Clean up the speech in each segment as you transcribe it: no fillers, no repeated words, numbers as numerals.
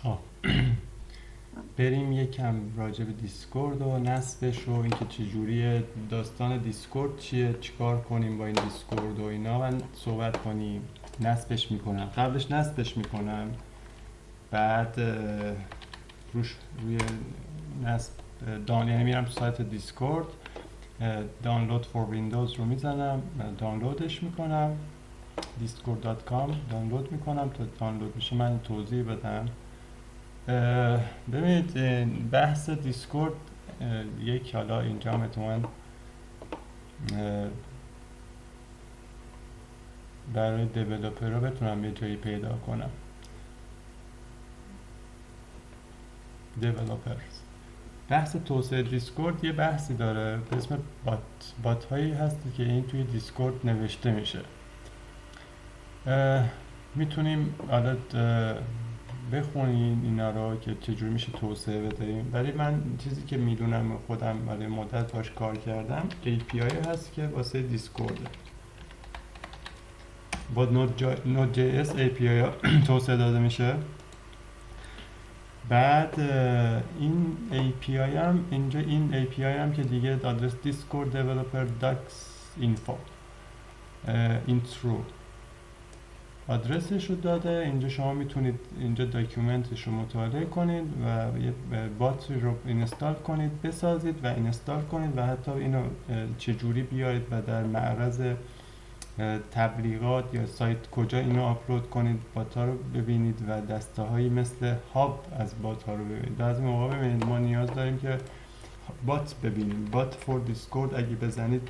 خب بریم یکم راجع به دیسکورد و نصبش و اینکه چجوریه، داستان دیسکورد چیه، چیکار کنیم با این دیسکورد و اینا من صحبت کنیم. نصبش میکنم، قبلش نصبش میکنم، بعد روی نصب یعنی میرم تو سایت دیسکورد، دانلود فور ویندوز رو میزنم، دانلودش میکنم، discord.com دانلود میکنم. تا دانلود میشه من توضیح بدم. ببینید بحث دیسکورد یک، حالا اینجا هم اتماعاً برای دیولوپر ها بتونم یه جایی پیدا کنم. دیولوپرز، بحث توسعه دیسکورد یه بحثی داره به اسم بات هایی هستی که این توی دیسکورد نوشته میشه. میتونیم حالا بخونین اینا رو که چجور میشه توسعه بدهیم، ولی من چیزی که میدونم خودم برای مدت باش کار کردم API هست که واسه دیسکورد با Node.js API توسعه داده میشه. بعد این API هم اینجا، این API هم که دیگه آدرس discord developer docs info intro آدرسش رو داده. اینجا شما میتونید اینجا داکیومنتش رو مطالعه کنید و یه بات رو اینستال کنید، بسازید و اینستال کنید و حتی اینو چجوری بیارید و در معرض تبلیغات یا سایت کجا اینو آپلود کنید، بات ها رو ببینید و دسته هایی مثل هاب از بات ها رو ببینید. بعضی موقع ببینید ما نیاز داریم که بات ببینیم، بات فور دیسکورد اگه بزنید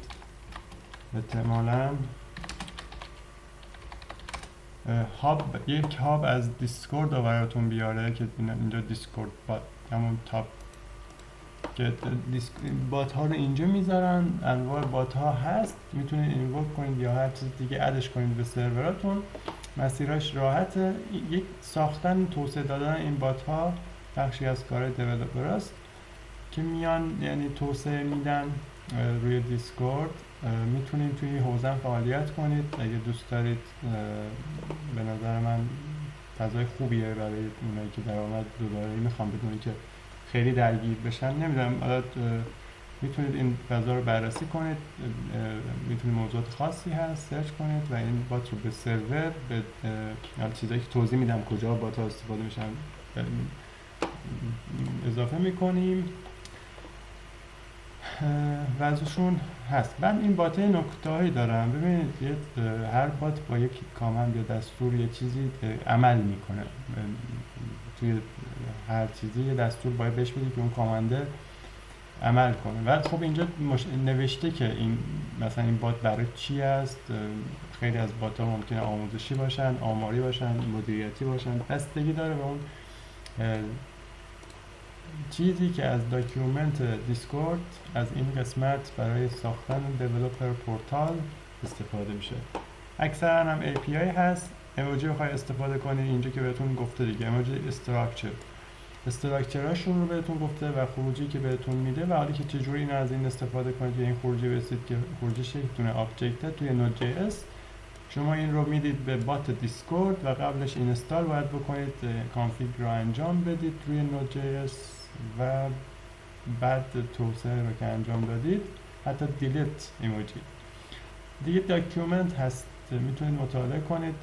احتمالاً یک هاب از دیسکورد رو براتون بیاره که اینجا دیسکورد بات، همون تاپ که بات ها رو اینجا میذارن. انواع بات ها هست، میتونید اینووک کنید یا هر چیز دیگه ادش کنید به سروراتون. مسیراش راحته. یک ساختن، توسعه دادن این بات ها بخشی از کار دیولپر است که میان یعنی توسعه میدن روی دیسکورد. میتونید توی حوزه فعالیت کنید اگه دوست دارید. به نظر من فضای خوبیه برای اونایی که درآمد دوباره میخوام بدونی که خیلی درگیر بشن. نمیدونم، حالا میتونید این فضا رو بررسی کنید، میتونید موضوعات خاصی هست سرچ کنید و این بات رو به سرور، به چیزایی که توضیح میدم کجا بات ها استفاده میشن اضافه میکنیم و ازشون هست. من این بات نکته هایی دارم. ببینید هر بات با یک کامند یا دستور یه چیزی عمل میکنه. توی هر چیزی یه دستور باید بهش بدید که اون کامنده عمل کنه. و خب اینجا نوشته که این مثلا این بات برای چی است. خیلی از بات ها ممکنه آموزشی باشن، آماری باشن، مدیریتی باشن، بستگی داره به اون چیزی که از داکیومنت دیسکورد از این قسمت برای ساختن دیولپر پورتال استفاده میشه. اکثرا هم API هست. ایموجی بخوای استفاده کنید اینجا که بهتون گفته دیگه، ایموجی استراکچراشون رو بهتون گفته و خروجی که بهتون میده و حالی که چجوری اینو از این استفاده کنید که این خروجی برسید که خروجی شکلتونه آبجکت توی Node.js. شما این رو میدید به بات دیسکورد و قبلش اینستال باید بکنید، کانفیگ رو انجام بدید روی Node.js و بعد توسعه رو که انجام دادید حتی دیلیت ایموجی دیگه داکیومنت هست، میتونید مطالعه کنید.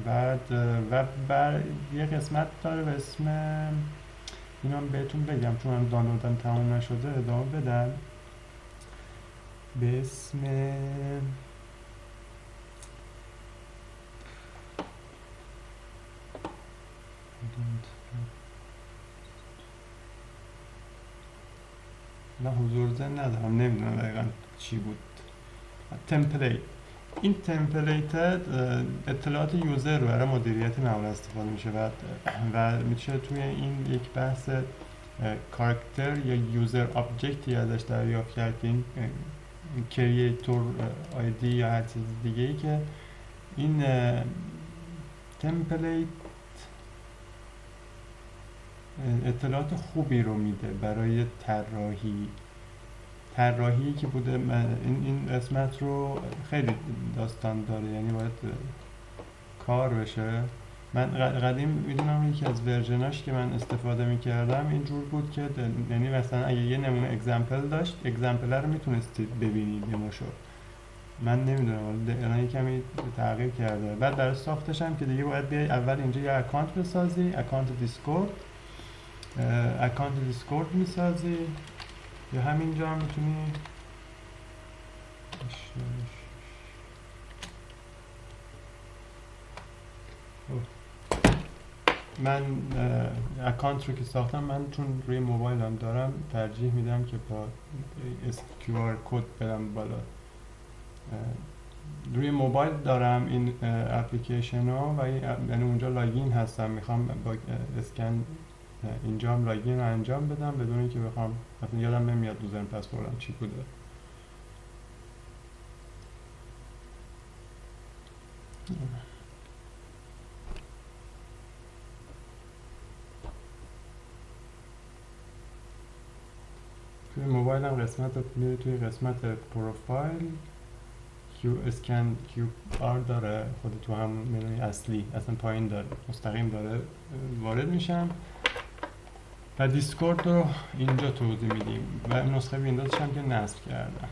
بعد و یه قسمت داره به اسم، اینا بهتون بگم چون من دانلودم تموم نشده ادامه بدم، به اسم نه حضور ذهن ندارم، نمیدونم دقیقا چی بود. تمپلیت. این تمپلیت اطلاعات یوزر رو برای مدیریت معمول استفاده میشه و میشه توی این یک بحث کاراکتر یا یوزر آبجکتی ازش دریافت کرد که این کریئتور آیدی یا هر چیز دیگه ای که این تمپلیت اطلاعات خوبی رو میده برای طراحی که بوده. این قسمت رو خیلی داستان داره، یعنی باید کار بشه من قدیم میدونم یکی از ورژناش که من استفاده میکردم اینجور بود که یعنی مثلا اگه یه نمونه اگزمپل داشت، اگزمپل رو میتونستید ببینید دموشو. من نمیدونم الان یه کمی تغییر کرده. بعد برای ساختش هم که دیگه باید بیای اول اینجا یه اکانت بسازی، اکانت دیسکورد. اکانت دیسکورد میسازی یا همینجا هم میتونی من اکانت رو که ساختم، من چون روی موبایلم دارم ترجیح میدم که با QR کد برم بالا. روی موبایل دارم این اپلیکیشن ها و یعنی اونجا لاگین هستم، میخوام با اسکن اینجا هم لاگین رو انجام بدم بدون اینکه بخوام، مثلا یادم نمیاد یوزر پسوردم چی بوده. توی موبایلم قسمت میره توی قسمت پروفایل کیو اسکن کیو آر داره، خود تو هم منوی اصلی اصلا پایین داره، مستقیم داره وارد میشم و دیسکورد رو اینجا توضیح میدیم و نسخه ویندوزش هم که نصب کردم.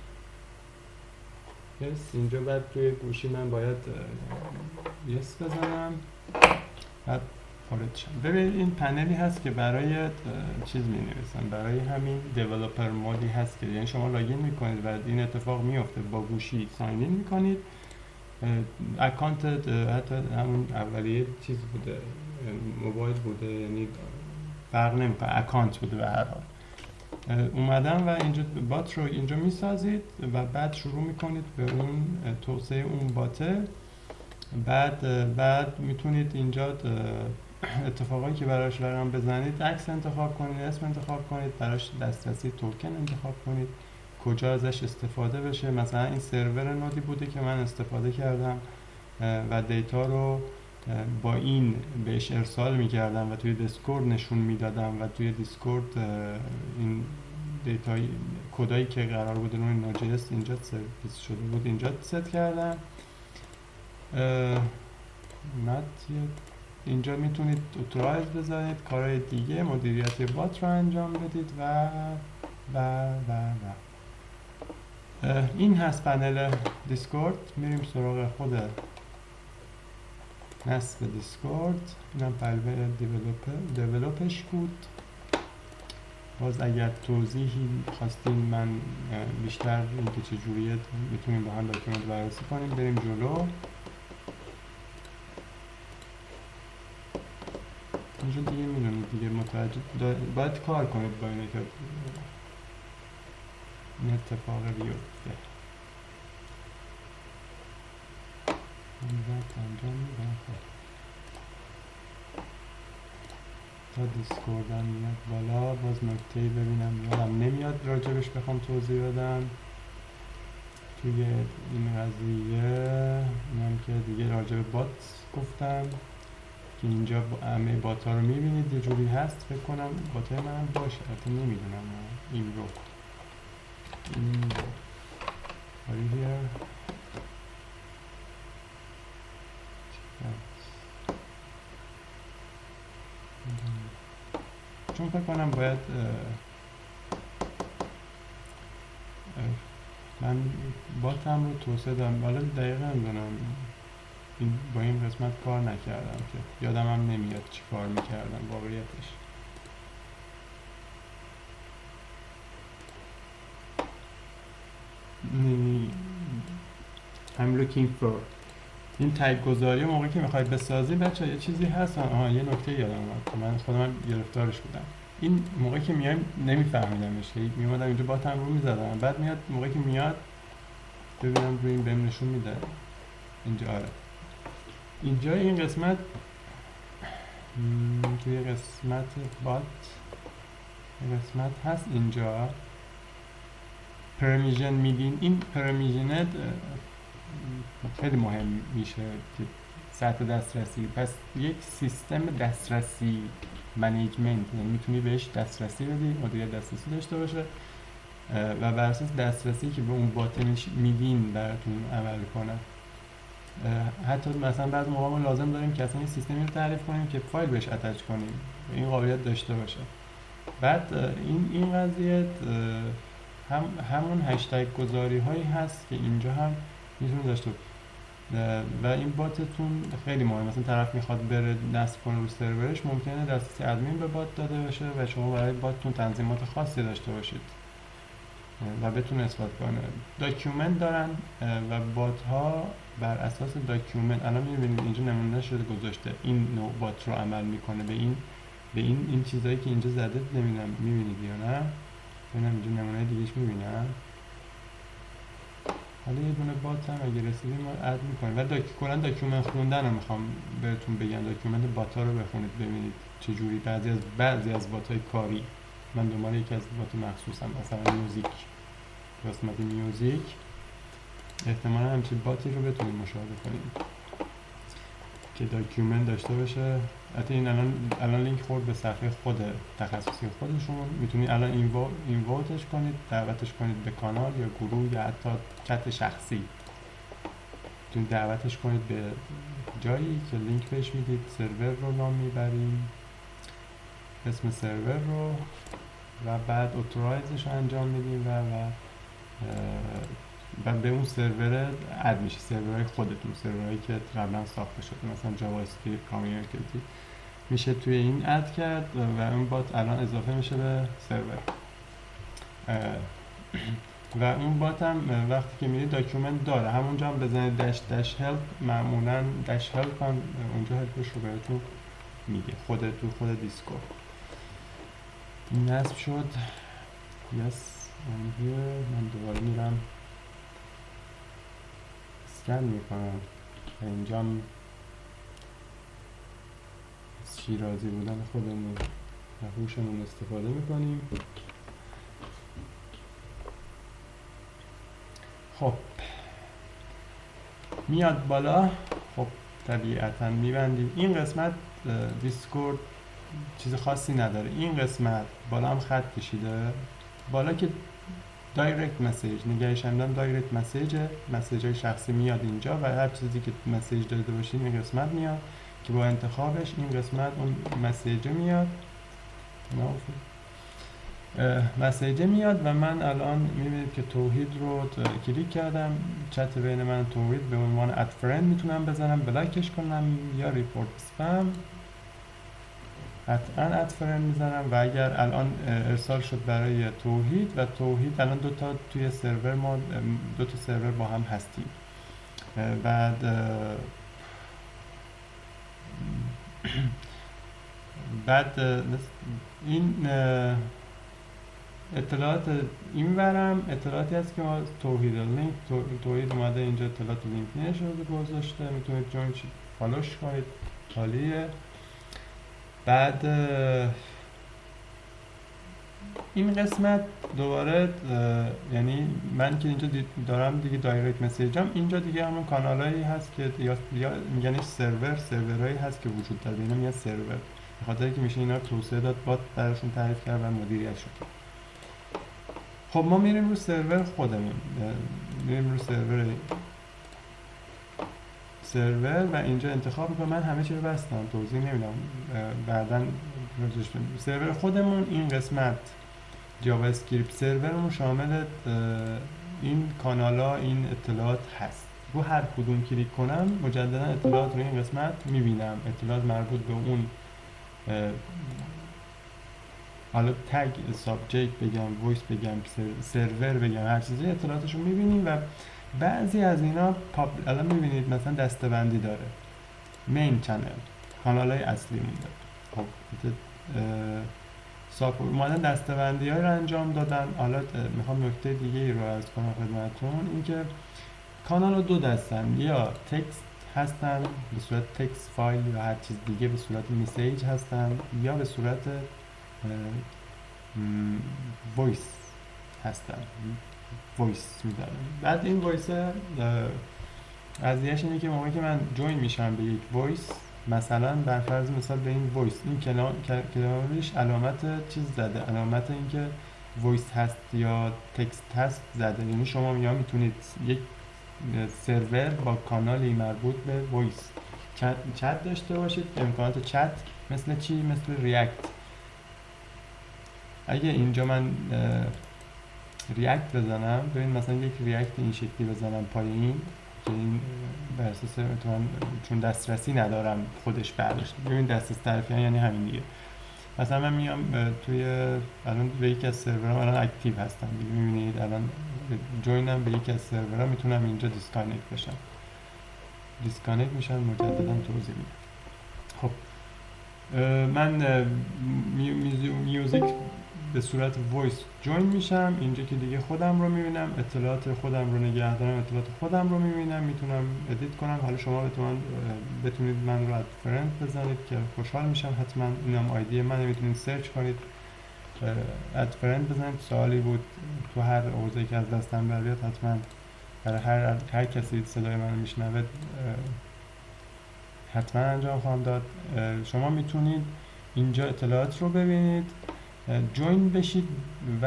یس اینجا بعد توی گوشی من باید یس بزنم بعد وارد شم. ببین این پنلی هست که برای چیز می نویسم، برای همین دیولپر مودی هست که یعنی شما لاگین میکنید و این اتفاق میفته، با گوشی ساین این میکنید، اکانت حتی همون اولیه چیز بوده، موبایل بوده، یعنی فرق نمیکنه، اکانت بوده به هر حال. اومدم و اینجا بات رو اینجا میسازید و بعد شروع میکنید به اون توسعه اون باته. بعد میتونید اینجا اتفاقایی که براش رقم بزنید، عکس انتخاب کنید، اسم انتخاب کنید، براش دسترسی توکن انتخاب کنید، کجا ازش استفاده بشه. مثلا این سرور نودی بوده که من استفاده کردم و دیتا رو با این بهش ارسال میکردم و توی دیسکورد نشون میدادم و توی دیسکورد این دیتای کدایی که قرار بود روی نوجس اینجا سرویس شده بود اینجا ست کردم. اینجا میتونید اتورایز بذارید، کارهای دیگه مدیریت بات رو انجام بدید و این هست پنل دیسکورد. میریم سراغ خود نصب دیسکورد. اینم پنل دیولپش بود. باز اگر توضیحی خواستین من بیشتر اینکه چجوریه میتونیم با هم داکیومنت بررسی کنیم. بریم جلو. اینجا دیگه میدونید دیگه متوجه باید کار کنید با اینه که این اتفاق بیفته. انجام میدم تا دیسکوردم میاد بالا. باز نکته‌ای ببینم یادم نمیاد راجبش بخوام توضیح بدم توی این قضیه. اینم که دیگه راجب بات گفتم که اینجا همه بات ها رو میبینید یه جوری هست. فکر کنم بات های من هم باشه، حتی نمیدونم این رو چون فکر کنم باید من باتم رو توسعه دادم، حالا دقیقا نمیدونم با این قسمت کار نکردم که یادم هم نمیاد چی کار میکردم واقعیتش. I'm looking for این تایپ گذاری موقعی که میخوای بسازی بچه یه چیزی هست. یه نکته یادم اومد، من خودم گرفتارش بودم. این موقعی که میایم نمیفهمیدمش، میومدم اینجا باتم رو میزدم، بعد میاد موقعی که میاد ببینم روی این بهم نشون میده اینجا. آره اینجا این قسمت توی قسمت بات قسمت هست اینجا پرمیژن میدین. این پرمیژنت خیلی مهم میشه که سطح دسترسی. پس یک سیستم دسترسی منیجمنت، یعنی میتونی بهش دسترسی بدی، مدیریت دسترسی داشته باشه و بر اساس دسترسی که به اون بات میدین براتون عمل کنه. حتی مثلا بعضی موقع ما لازم داریم که اصلا یه سیستمی رو تعریف کنیم که فایل بهش اتچ کنیم، این قابلیت داشته باشه. بعد این قضیه همون هشتگ گذاری هایی هست که اینجا هم میتونه داشته و این باتتون خیلی مهمه. مثلا طرف میخواد بره نصب کنه رو سرورش، ممکنه دسترسی ادمین به بات داده باشه و شما برای باتتون تنظیمات خاصی داشته باشید و بتونه اثبات کنه. داکیومنت دارن و بات ها بر اساس داکیومنت، الان میبینید اینجا نمونه شده گذاشته این نوع بات رو عمل میکنه به این چیزایی که اینجا زده. نمیدونم میبینید یا نه، ببینم اینجا نمونه دیگهش میبینم. حالا یه دونه بات هم اگه رسیدیم ما اد میکنیم و کلا داکیومنت خوندن رو میخوام بهتون بگم. داکیومنت بات ها رو بخونید ببینید چجوری بعضی از بات های کاری، من دنبال یکی از بات مخصوصم، مثلا میوزیک، قسمت میوزیک احتمالا همچین باتی رو بتونید مشاهده کنید که داکیومنت داشته باشه. حتی این الان لینک خورد به صفحه خود تخصصی خودشون، میتونید الان اینوایتش کنید، دعوتش کنید به کانال یا گروه یا حتی چت شخصی، میتونید دعوتش کنید به جایی که لینک بهش میدید، سرور رو نام میبریم، اسم سرور رو و بعد اتورایزش رو انجام میدیم و به اون سرور اد میشه، سرورهای خودتون، سرورهایی که قبلا ساخته شده مثلا جاوا اسکریپت کامیونیتی میشه توی این اد کرد و اون بات الان اضافه میشه به سرور. و اون بات هم وقتی که میرید داکیومنت داره، همونجا هم بزنید داش هلپ، معمولا داش هلپ هم اونجا هلپش رو بهتون میگه خود دیسکورد. این نصب شد. یس من دوباره میرم اسکن میکنم و اینجا هم شیرازی بودن خودمون و هوشمون استفاده میکنیم. خب میاد بالا. خب طبیعتا میبندیم این قسمت. دیسکورد چیز خاصی نداره. این قسمت بالا هم خط کشیده، بالا که دایرکت مسیج نگهش هم دایرکت مسیج های شخصی میاد اینجا و هر چیزی که مسیج داده باشین این قسمت میاد که با انتخابش این قسمت اون مسیج میاد، مسیجه میاد و من الان میبینید که توحید رو کلیک کردم. چت بین من توحید به عنوان اد فرند میتونم بزنم، بلاکش کنم یا ریپورت اسپم. قطعا اد فرند میزنم و اگر الان ارسال شد برای توحید و توحید الان توی سرور ما دو تا سرور با هم هستیم. بعد این اطلاعات این برم اطلاعاتی هست که ما توحید اومده اینجا اطلاعات لینک نشده گذاشته، میتونید جوین شید فالوش کنید، حالیه. بعد این قسمت دوباره یعنی من که اینجا دارم دیگه دایرکت مسیجم، اینجا دیگه همون کانالایی هست که یا میگنش سرورایی هست که وجود داره، اینا میگن سرور به خاطر که میشه اینا رو توسعه داد، بات براشون تعریف کرد و مدیریت شد. خب ما میریم رو سرور خودمون، میریم رو سرور و اینجا انتخاب میکنم. من همه چی رو بستم، توضیح نمیدم، بعداً راجعش میگم. سرور خودمون این قسمت جاوا اسکریپت سرورمون شامل این کانالا، این اطلاعات هست. رو هر کدوم کلیک کنم مجددا اطلاعات رو این قسمت میبینم، اطلاعات مربوط به اون حالا تگ، سابجکت بگم، وایس بگم، سرور بگم، هر چیزی اطلاعاتشو میبینیم. و بعضی از اینا الان میبینید مثلا دسته‌بندی داره، مین چنل، کانالای اصلی مونده. خب اومدن دسته‌بندی های رو انجام دادن. حالا میخوام نکته دیگه ای رو عرض کنم خدمتتون، اینکه کانال رو دو دستن، یا تکست هستن به صورت تکست فایل یا هر چیز دیگه به صورت مسیج هستن، یا به صورت وایس هستن، وایس میدارن. بعد این وایس قضیهش اینه که موقعی که من جوین میشم به یک وایس، مثلا بر فرض مثال به این وایس این کلامش علامت چیز زده، علامت اینکه وایس هست یا تکست هست زده، یعنی شما یا میتونید یک سرور با کانالی مربوط به وایس چت داشته باشید. امکانات چت مثل چی؟ مثل ریاکت. اگه اینجا من ریاکت بزنم، ببین مثلا یک ریاکت این شکلی بزنم پایین که این بر اساس چون دسترسی ندارم خودش برداشت. ببین دسترسی طرفیان یعنی همین دیگه. مثلا من میام توی الان به یکی از سرورام الان اکتیو هستم دیگه، میبینید الان جوینم به یکی از سرورام، میتونم اینجا دیسکانکت بشم. دیسکانکت میشن، مجددا توضیح میدم. خب من میوزیک به صورت وایس جوین میشم اینجا که دیگه خودم رو میبینم، اطلاعات خودم رو نگه دارم، اطلاعات خودم رو میبینم، میتونم ادیت کنم. حالا شما بتونید من رو اد فرند بزنید که خوشحال میشم. حتما اینم آیدی منه، میتونید سرچ کنید اد فرند بزنید. سوالی بود تو هر حوزه‌ای که از دستم بر حتما برای هر کسی صدای منو میشنوه حتما انجام خواهم داد. شما میتونید اینجا اطلاعات رو ببینید، جوین بشید و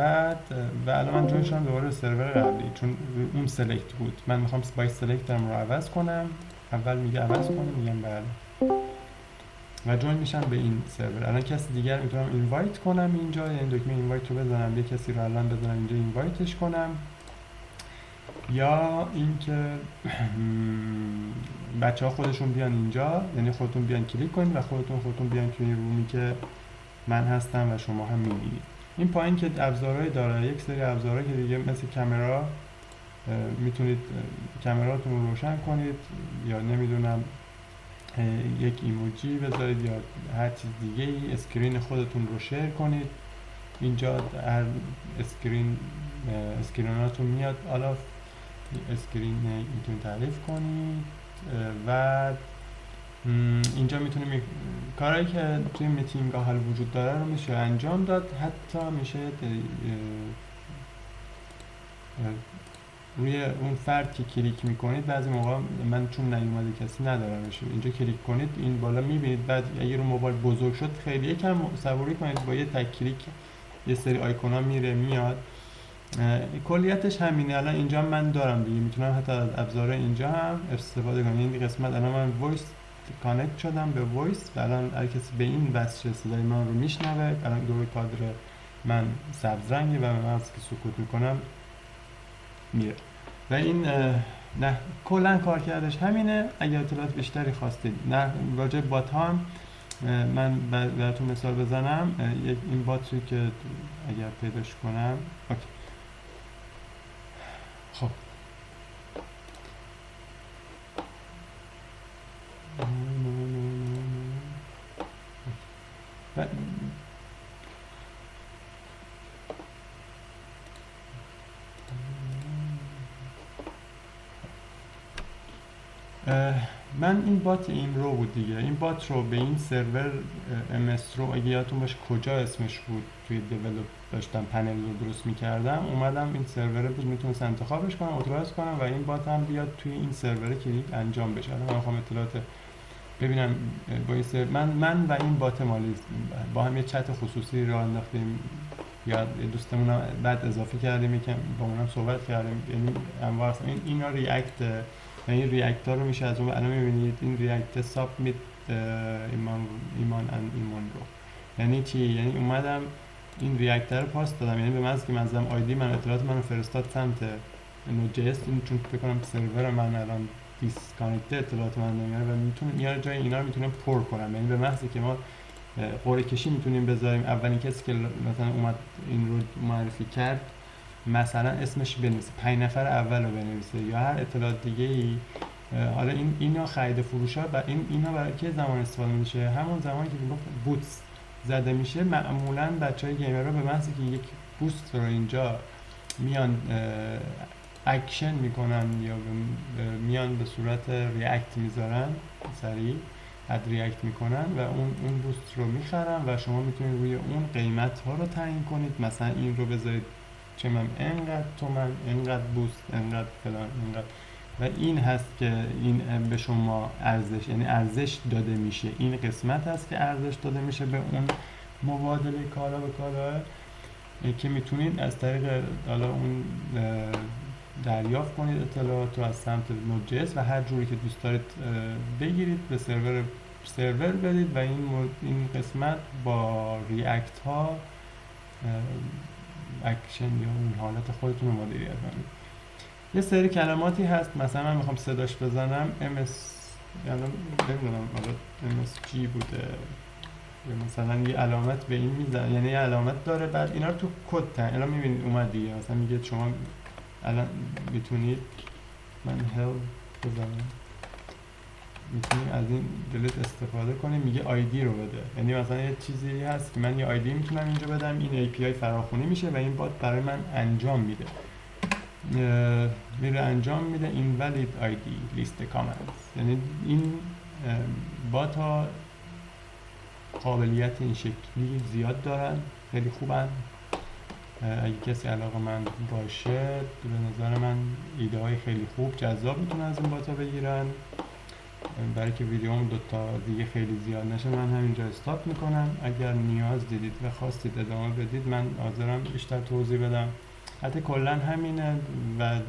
الان من جوین شدم دوباره سرور قبلی چون اون سلکت بود. من میخوام بای سلکترم رو عوض کنم. اول میگه عوض کنم، میگم بله و جوین میشم به این سرور. الان کسی دیگر میتونم اینوایت کنم اینجا، یعنی دکمه اینوایت رو بزنم، یه کسی رو الان بزنم اینجا اینوایتش کنم، یا اینکه بچه ها خودشون بیان اینجا، یعنی خودتون بیان کلیک کنید و خودتون بیان توی رومی که من هستم و شما هم میبینید. این پایین که ابزارهای داره، یک سری ابزارهای که دیگه مثل کامرا، میتونید کامراتون رو روشن کنید یا نمیدونم یک ایموجی بذارید یا هر چیز دیگه ای. اسکرین خودتون رو شیر کنید. اینجا هر اسکریناتون میاد، حالا اسکرین میتونید تعریف کنید و اینجا میتونیم کارهایی که توی میتینگ ها حال وجود داره رو میشه انجام داد. حتی میشه روی اون فرد که کلیک میکنید، بعضی موقع من چون نیومده کسی ندارمش، اینجا کلیک کنید این بالا میبینید. بعد اگه رو موبایل بزرگ شد خیلی یکم صبوری کنید، با یه تک کلیک یه سری آیکونا میاد. کلیتش همینه. الان اینجا من دارم دیگه، میتونم حتی از ابزار اینجا هم استفاده کنم. این قسمت الان من وایس کانکت شدم به وایس و الان هر کسی به این وصل صدای من رو میشنوه. الان دور کادر من سبز رنگه و من از که سکوت میکنم میره و این نه کلا کار کردش همینه. اگر اطلاعات بیشتری خواستید نه راجع بات ها هم من براتون مثال بزنم. این بات رو که اگر پیداش کنم اوکی. خب من این بات این رو بود دیگه. این بات رو به این سرور MS رو اگه یادتون باشه کجا اسمش بود توی دیولپ داشتم پنل رو درست میکردم، اومدم این سرور بود میتونست انتخابش کنم، اتوریز کنم و این بات هم بیاد توی این سرور کلیک انجام بشه. الان من میخوام اطلاعات ببینم با این من و این بات مالی با هم یه چت خصوصی راه انداختیم یا دوستمون بعد اضافه کردیم که با اونم صحبت کردیم. یعنی انواع اینا ریاکت، یعنی ریاکت ها رو میشه از اون الان میبینید این ریاکت سابمیت ایمان رو یعنی چی؟ یعنی اومدم این ریاکت رو پاس دادم، یعنی به من که منظم آیدی من اطلاعات منو فرستاد سمت نود.js، این چون فکر کنم سرور من الان دیسکانکت اطلاعات من نمیاره و میتونم یا جای اینا رو میتونم پر کنم. یعنی به محضی که ما قرعه کشی میتونیم بذاریم، اولین کسی که مثلا اومد این رو معرفی کرد مثلا اسمش بنویسه، 5 نفر اول رو بنویسه یا هر اطلاعات دیگه ای. حالا اینا خرید فروش ها اینا برای که زمان استفاده میشه؟ همون زمانی که بوتس زده میشه. معمولا بچهای گیمرها به محضی که یک بوست رو اینجا میان اکشن میکنن یا میان به صورت ریاکت میذارن، سریع اد ریاکت میکنن و اون بوست رو میخرن و شما میتونید روی اون قیمت ها رو تعیین کنید. مثلا این رو بذارید چه من انقدر تومن، انقدر بوست، انقدر فلان، انقدر، و این هست که این به شما ارزش، یعنی ارزش داده میشه. این قسمت هست که ارزش داده میشه به اون مبادله کالا به کالا که میتونید از طریق حالا اون دریافت کنید اطلاعات رو از سمت Node.js و هر جوری که دوست دارید بگیرید به سرور برید و این قسمت با ریاکت ها اکشن یا اون حالت خودتون رو مدیریت کنید. یه سری کلماتی هست مثلا من میخوام صداش بزنم ms، یعنی نمیدونم حالا msg بوده یا مثلا یه علامت به این میزنه، یعنی یه علامت داره بعد اینا رو تو کد الان میبینید اومد دیگه. مثلا میگه شما الان میتونید من help بزنم، میتونید از این دلیت استفاده کنید، میگه آیدی رو بده. یعنی مثلا یه چیزی هست که من یه آیدی میتونم اینجا بدم، این API فراخونی میشه و این بات برای من انجام میده، میره انجام میده invalid ID list comments. یعنی این بات ها قابلیت این شکلی زیاد دارن، خیلی خوبن. اگه کسی علاقه‌مند باشه به نظر من ایده های خیلی خوب جذاب میتونه از این بات ها بگیرن. برای که ویدیوم دوتا دیگه خیلی زیاد نشه من همینجا استاپ میکنم. اگر نیاز دیدید و خواستید ادامه بدید من حاضرم بیشتر توضیح بدم. حتی کلا همینه و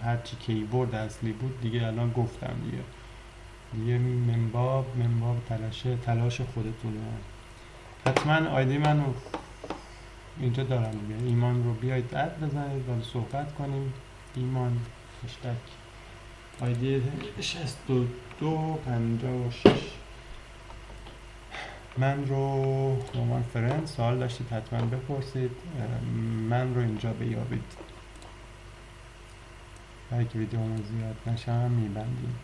هرچی کیبورد اصلی بود دیگه الان گفتم دیگه منباب تلاش خودتونه. حتما آیدی منو اینجا دارم دیگه، ایمان رو بیایید اد بزنید و صحبت کنیم. ایمان هشتگ آیدی 6256. من رو عنوان فرند سوال داشتید حتما بپرسید. من رو اینجا بیابید. برای که ویدیو زیاد نشه میبندیم.